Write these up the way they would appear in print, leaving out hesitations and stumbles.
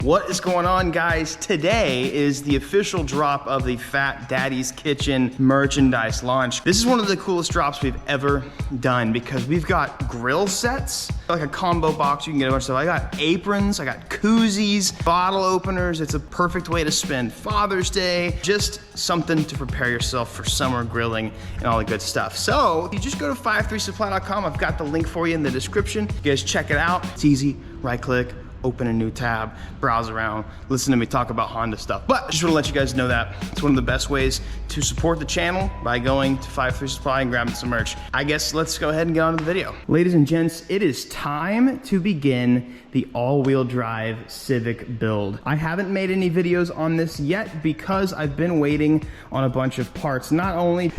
What is going on, guys? Today is the official drop of the Fat Daddy's Kitchen merchandise launch. This is one of the coolest drops we've ever done because we've got grill sets, like a combo box. You can get a bunch of stuff. I got aprons, I got koozies, bottle openers. It's a perfect way to spend Father's Day. Just something to prepare yourself for summer grilling and all the good stuff. So you just go to 53supply.com. I've got the link for you in the description. You guys check it out. It's easy. Right click, open a new tab, browse around, listen to me talk about Honda stuff. But I just want to let you guys know that it's one of the best ways to support the channel by going to 53 Supply and grabbing some merch. I guess let's go ahead and get on to the video. Ladies and gents, it is time to begin the all-wheel drive Civic build. I haven't made any videos on this yet because I've been waiting on a bunch of parts. Not only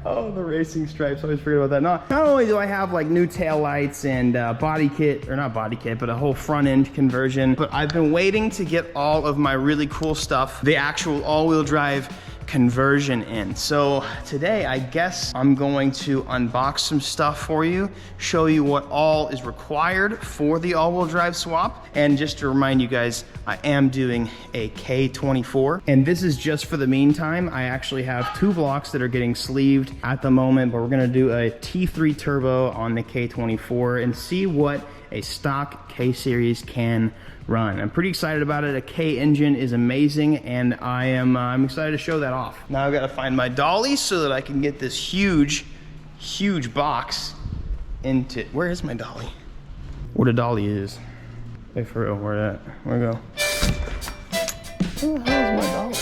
oh, the racing stripes, I always forget about that. Not only do I have like new tail lights and body kit, or not body kit, but a whole front end conversion, but I've been waiting to get all of my really cool stuff, the actual all-wheel drive conversion in. So today, I guess I'm going to unbox some stuff for you, show you what all is required for the all-wheel drive swap. And just to remind you guys, I am doing a K24, and this is just for the meantime. I actually have 2 blocks that are getting sleeved at the moment, but we're gonna do a T3 turbo on the K24 and see what a stock K series can run. I'm pretty excited about it. A K engine is amazing, and I'm excited to show that off. Now I've got to find my dolly so that I can get this huge box into. Where is my dolly? What a dolly is. Wait for real. Where at? Where to go? Where the hell is my dolly?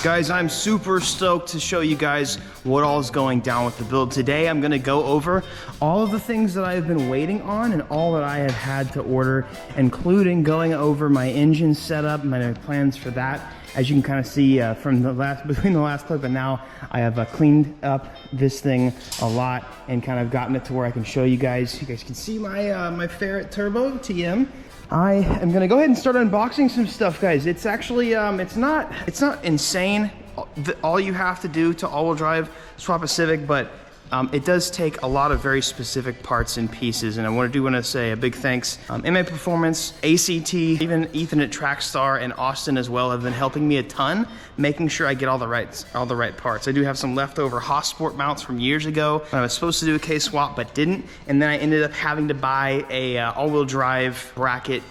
Guys, I'm super stoked to show you guys what all is going down with the build. Today, I'm gonna go over all of the things that I've been waiting on and all that I have had to order, including going over my engine setup, my plans for that. As you can kind of see from between the last clip and now, I have cleaned up this thing a lot and kind of gotten it to where I can show you guys. You guys can see my my Ferret Turbo TM. I am gonna go ahead and start unboxing some stuff, guys. It's actually, it's not insane, all you have to do to all-wheel drive swap a Civic, but it does take a lot of very specific parts and pieces, and I want to say a big thanks. MA Performance, ACT, even Ethan at Trackstar and Austin as well have been helping me a ton, making sure I get all the right parts. I do have some leftover Hossport mounts from years ago. I was supposed to do a K-swap, but didn't, and then I ended up having to buy a all-wheel drive bracket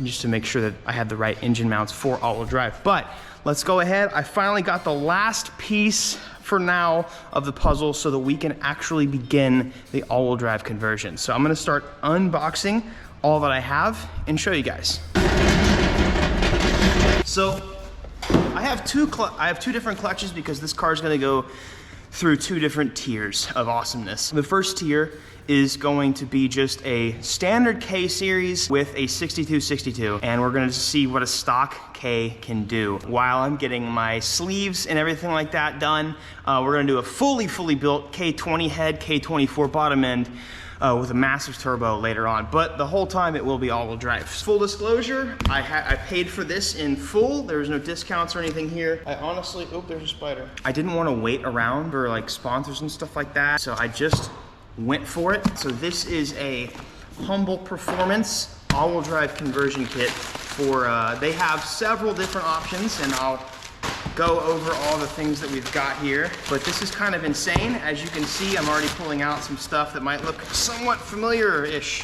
just to make sure that I had the right engine mounts for all-wheel drive. But let's go ahead. I finally got the last piece for now of the puzzle so that we can actually begin the all-wheel drive conversion. So I'm gonna start unboxing all that I have and show you guys. So I have two different clutches because this car is gonna go through 2 different tiers of awesomeness. The first tier is going to be just a standard K series with a 6262, and we're gonna see what a stock K can do. While I'm getting my sleeves and everything like that done, we're gonna do a fully built K20 head, K24 bottom end with a massive turbo later on. But the whole time it will be all-wheel drive. Full disclosure, I paid for this in full. There was no discounts or anything here. I honestly, oh, there's a spider. I didn't want to wait around for like sponsors and stuff like that, so I just went for it. So this is a Humble Performance all-wheel drive conversion kit for, they have several different options, and I'll go over all the things that we've got here. But this is kind of insane. As you can see, I'm already pulling out some stuff that might look somewhat familiar-ish.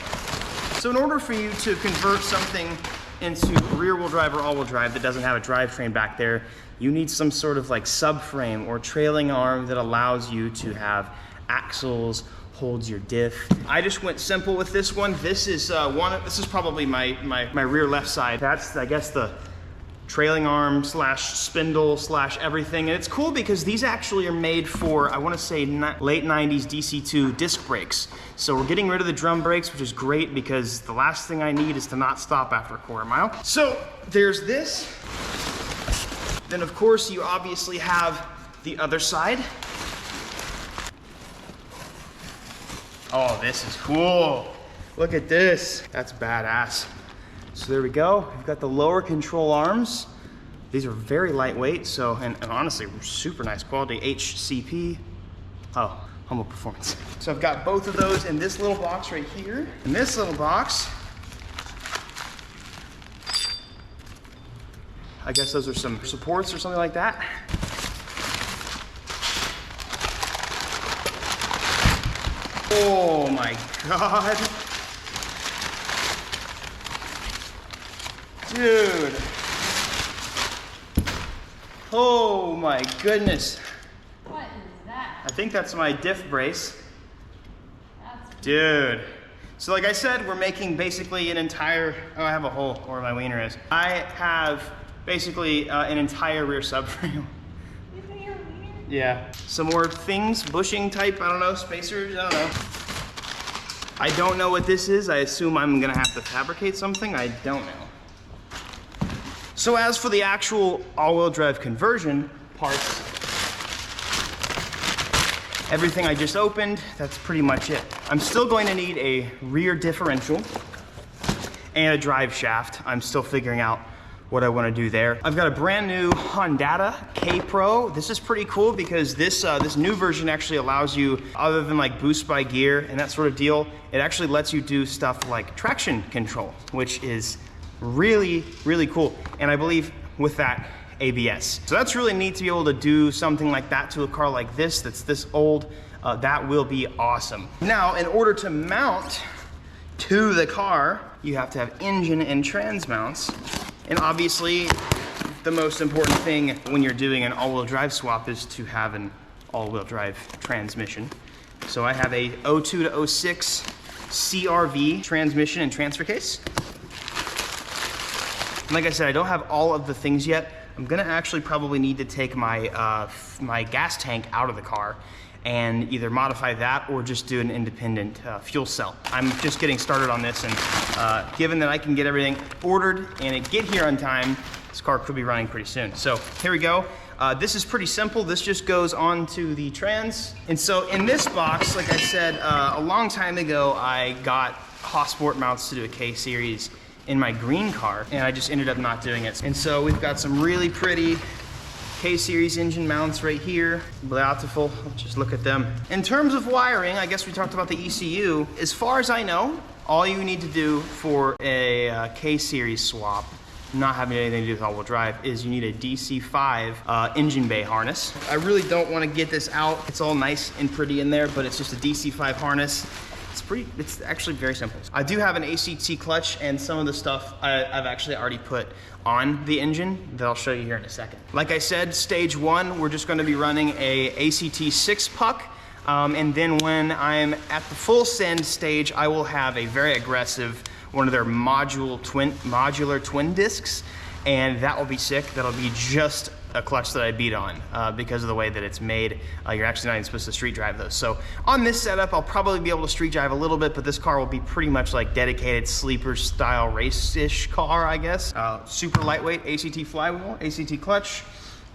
So in order for you to convert something into rear-wheel drive or all-wheel drive that doesn't have a drivetrain back there, you need some sort of like subframe or trailing arm that allows you to have axles, holds your diff. I just went simple with this one. This is this is probably my rear left side. That's, I guess, the trailing arm slash spindle slash everything. And it's cool because these actually are made for, I want to say, late 90s DC2 disc brakes. So we're getting rid of the drum brakes, which is great because the last thing I need is to not stop after a quarter mile. So there's this. Then of course you obviously have the other side. Oh, this is cool. Look at this. That's badass. So there we go. We've got the lower control arms. These are very lightweight, so, and honestly, super nice quality. HCP. Oh, humble performance. So I've got both of those in this little box right here. In this little box, I guess those are some supports or something like that. Oh my God. Dude. Oh my goodness. What is that? I think that's my diff brace. That's Dude. So like I said, we're making basically an entire, oh, I have a hole where my wiener is. I have basically an entire rear subframe. You think you're weird? Yeah. Some more things, bushing type, I don't know, spacers, I don't know. I don't know what this is. I assume I'm gonna have to fabricate something. I don't know. So as for the actual all-wheel drive conversion parts, everything I just opened, that's pretty much it. I'm still going to need a rear differential and a drive shaft. I'm still figuring out what I want to do there. I've got a brand new Honda K Pro. This is pretty cool because this new version actually allows you, other than like boost by gear and that sort of deal, it actually lets you do stuff like traction control, which is really, really cool. And I believe with that, ABS. So that's really neat to be able to do something like that to a car like this, that's this old. That will be awesome. Now, in order to mount to the car, you have to have engine and trans mounts. And obviously, the most important thing when you're doing an all-wheel drive swap is to have an all-wheel drive transmission. So I have a 02 to 06 CRV transmission and transfer case. And like I said, I don't have all of the things yet. I'm gonna actually probably need to take my, my gas tank out of the car and either modify that or just do an independent fuel cell. I'm just getting started on this, and given that I can get everything ordered and it get here on time, this car could be running pretty soon. So here we go. This is pretty simple. This just goes onto the trans. And so in this box, like I said, a long time ago, I got Hossport mounts to do a K-Series in my green car, and I just ended up not doing it. And so we've got some really pretty K-Series engine mounts right here. Beautiful, just look at them. In terms of wiring, I guess we talked about the ECU. As far as I know, all you need to do for a K-Series swap, not having anything to do with all-wheel drive, is you need a DC5 engine bay harness. I really don't want to get this out. It's all nice and pretty in there, but it's just a DC5 harness. It's actually very simple. I do have an ACT clutch, and some of the stuff I've actually already put on the engine that I'll show you here in a second. Like I said, stage one, we're just gonna be running a ACT 6 puck. And then when I'm at the full send stage, I will have a very aggressive, one of their modular twin discs, and that will be sick. That'll be just a clutch that I beat on because of the way that it's made. You're actually not even supposed to street drive those. So on this setup, I'll probably be able to street drive a little bit, but this car will be pretty much like dedicated sleeper style race-ish car, I guess. Super lightweight ACT flywheel, ACT clutch,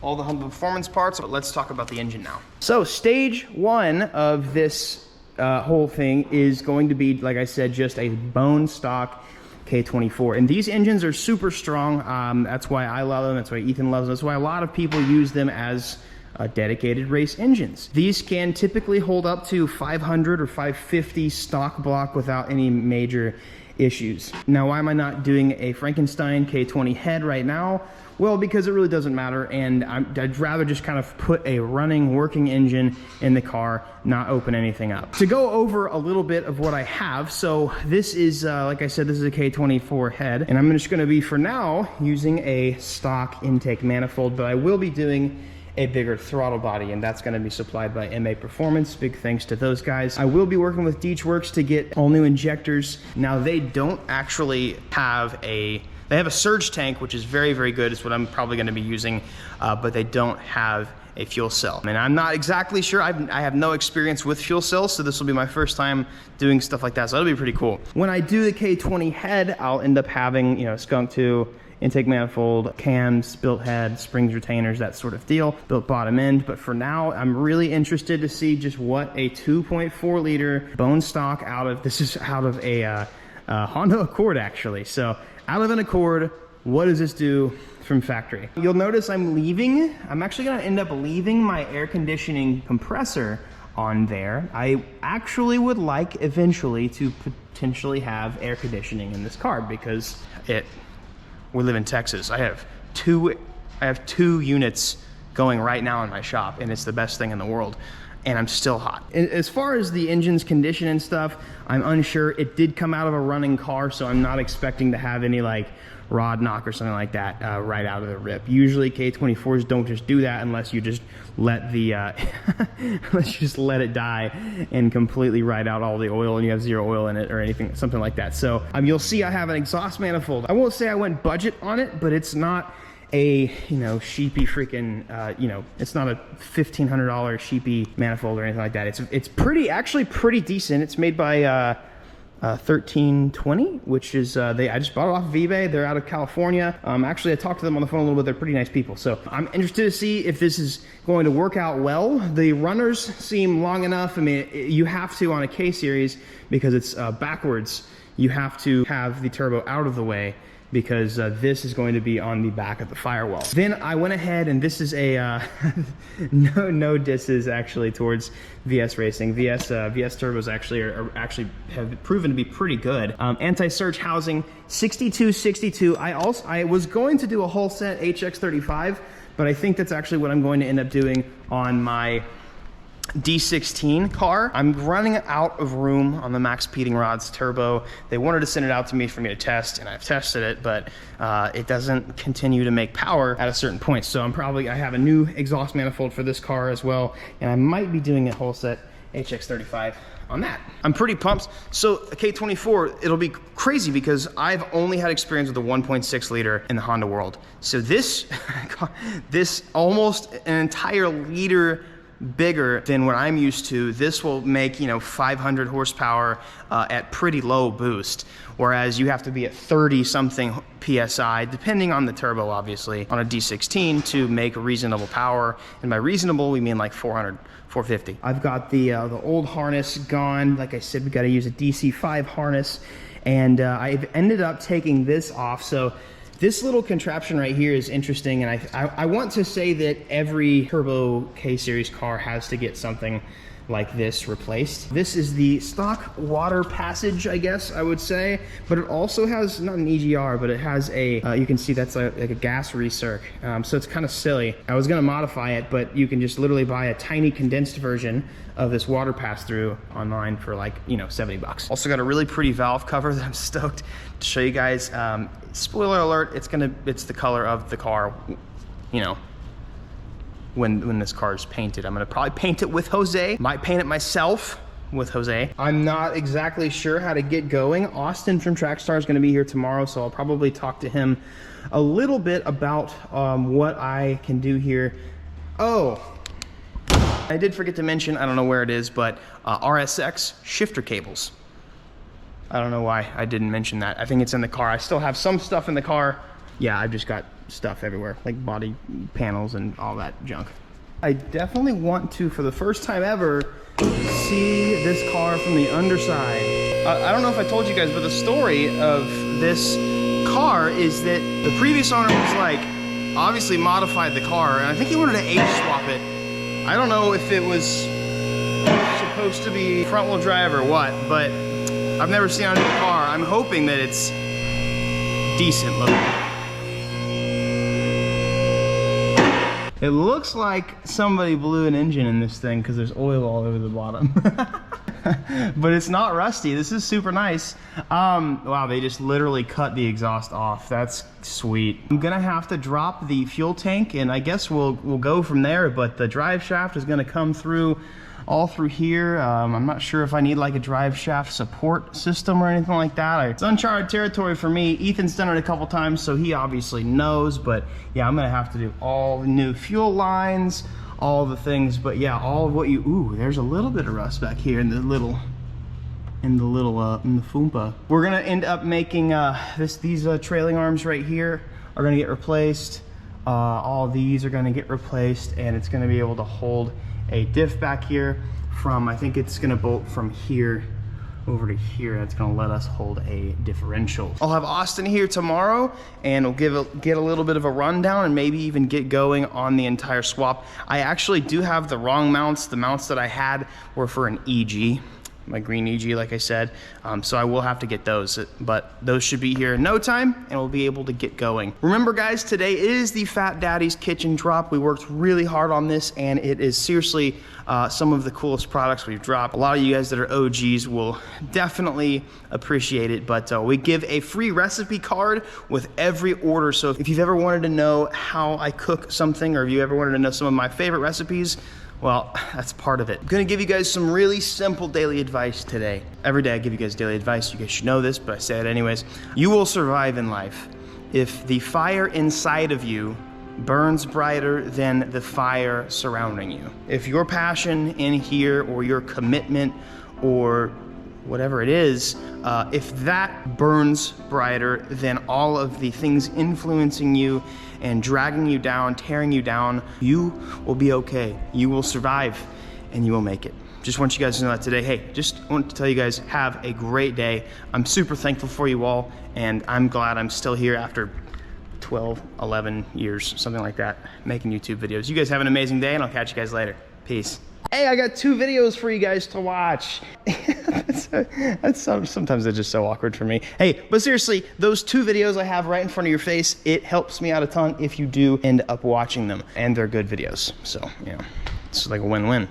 all the humble performance parts. But let's talk about the engine now. So stage one of this whole thing is going to be, like I said, just a bone stock K24, and these engines are super strong. That's why I love them. That's why Ethan loves them. That's why a lot of people use them as dedicated race engines. These can typically hold up to 500 or 550 stock block without any major issues. Now, why am I not doing a Frankenstein K20 head right now? Well, because it really doesn't matter, and I'd rather just kind of put a running, working engine in the car, not open anything up. To go over a little bit of what I have, so this is, like I said, this is a K24 head, and I'm just gonna be, for now, using a stock intake manifold, but I will be doing a bigger throttle body, and that's gonna be supplied by MA Performance. Big thanks to those guys. I will be working with Deechworks to get all new injectors. Now, they don't actually have they have a surge tank, which is very, very good. It's what I'm probably gonna be using, but they don't have a fuel cell. And I'm not exactly sure. I have no experience with fuel cells, so this will be my first time doing stuff like that, so that'll be pretty cool. When I do the K20 head, I'll end up having, you know, Skunk 2 intake manifold, cams, built head, springs, retainers, that sort of deal, built bottom end. But for now, I'm really interested to see just what a 2.4 liter bone stock this is out of a Honda Accord actually. So out of an Accord, what does this do from factory? You'll notice I'm actually gonna end up leaving my air conditioning compressor on there. I actually would like eventually to potentially have air conditioning in this car because we live in Texas. I have two units going right now in my shop, and it's the best thing in the world, and I'm still hot. As far as the engine's condition and stuff, I'm unsure. It did come out of a running car, so I'm not expecting to have any like rod knock or something like that right out of the rip. Usually K24s don't just do that unless you just let the let it die and completely ride out all the oil and you have zero oil in it or anything, something like that. So you'll see I have an exhaust manifold. I won't say I went budget on it, but it's not a sheepy freaking it's not a $1,500 sheepy manifold or anything like that. It's actually pretty decent. It's made by 1320, which is I just bought it off of eBay. They're out of California. Actually, I talked to them on the phone a little bit. They're pretty nice people. So I'm interested to see if this is going to work out well. The runners seem long enough. I mean, you have to on a K series because it's backwards. You have to have the turbo out of the way because this is going to be on the back of the firewall. Then I went ahead, and this is a no disses actually towards VS Racing. VS turbos actually have proven to be pretty good. Anti-surge housing 6262. I was going to do a whole set HX35, but I think that's actually what I'm going to end up doing on my D16 car. I'm running out of room on the Max Peating Rods turbo. They wanted to send it out to me for me to test, and I've tested it, but it doesn't continue to make power at a certain point. So I have a new exhaust manifold for this car as well, and I might be doing a whole set HX35 on that. I'm pretty pumped. So a K24, it'll be crazy because I've only had experience with the 1.6 liter in the Honda world. So this almost an entire liter bigger than what I'm used to. This will make 500 horsepower at pretty low boost, whereas you have to be at 30 something PSI depending on the turbo, obviously, on a D16 to make reasonable power. And by reasonable we mean like 400, 450. I've got the old harness gone. Like I said, we got to use a DC5 harness, and I've ended up taking this off. So this little contraption right here is interesting, and I want to say that every turbo K-Series car has to get something like this replaced. This is the stock water passage, I guess I would say, but it also has, not an EGR, but it has a, you can see that's like a gas recirc, so it's kind of silly. I was gonna modify it, but you can just literally buy a tiny condensed version of this water pass-through online for like, 70 bucks. Also got a really pretty valve cover that I'm stoked to show you guys. Spoiler alert, it's the color of the car, when this car is painted. I'm gonna probably paint it with Jose. Might paint it myself with Jose. I'm not exactly sure how to get going. Austin from Trackstar is gonna be here tomorrow, so I'll probably talk to him a little bit about what I can do here. Oh, I did forget to mention, I don't know where it is, but RSX shifter cables. I don't know why I didn't mention that. I think it's in the car. I still have some stuff in the car. Yeah, I've just got stuff everywhere, like body panels and all that junk. I definitely want to, for the first time ever, see this car from the underside. I don't know if I told you guys, but the story of this car is that the previous owner was like, obviously modified the car, and I think he wanted to age swap it. I don't know if it was supposed to be front wheel drive or what, but I've never seen it on a car. I'm hoping that it's decent looking. It looks like somebody blew an engine in this thing because there's oil all over the bottom. But it's not rusty. This is super nice. Wow, they just literally cut the exhaust off. That's sweet. I'm gonna have to drop the fuel tank, and I guess we'll go from there, but the drive shaft is gonna come through all through here. I'm not sure if I need like a drive shaft support system or anything like that. It's uncharted territory for me. Ethan's done it a couple times, so he obviously knows, but yeah, I'm gonna have to do all new fuel lines, all the things, but yeah, all of what ooh, there's a little bit of rust back here in the Foompa. We're gonna end up making these trailing arms right here are gonna get replaced. All these are gonna get replaced, and it's gonna be able to hold a diff back here from, I think it's gonna bolt from here over to here. That's gonna let us hold a differential. I'll have Austin here tomorrow, and we'll get a little bit of a rundown and maybe even get going on the entire swap. I actually do have the wrong mounts. The mounts that I had were for an EG, my green EG, like I said. So I will have to get those, but those should be here in no time, and we'll be able to get going. Remember guys, today is the Fat Daddy's Kitchen drop. We worked really hard on this, and it is seriously some of the coolest products we've dropped. A lot of you guys that are OGs will definitely appreciate it, but we give a free recipe card with every order. So if you've ever wanted to know how I cook something, or if you ever wanted to know some of my favorite recipes, well, that's part of it. I'm gonna give you guys some really simple daily advice today. Every day I give you guys daily advice. You guys should know this, but I say it anyways. You will survive in life if the fire inside of you burns brighter than the fire surrounding you. If your passion in here, or your commitment, or whatever it is, if that burns brighter than all of the things influencing you and dragging you down, tearing you down, you will be okay. You will survive, and you will make it. Just want you guys to know that today. Hey, just want to tell you guys, have a great day. I'm super thankful for you all, and I'm glad I'm still here after 12, 11 years, something like that, making YouTube videos. You guys have an amazing day, and I'll catch you guys later. Peace. Hey, I got 2 videos for you guys to watch. Sometimes they're just so awkward for me. Hey, but seriously, those 2 videos I have right in front of your face, it helps me out a ton if you do end up watching them. And they're good videos. So, you know, it's like a win-win.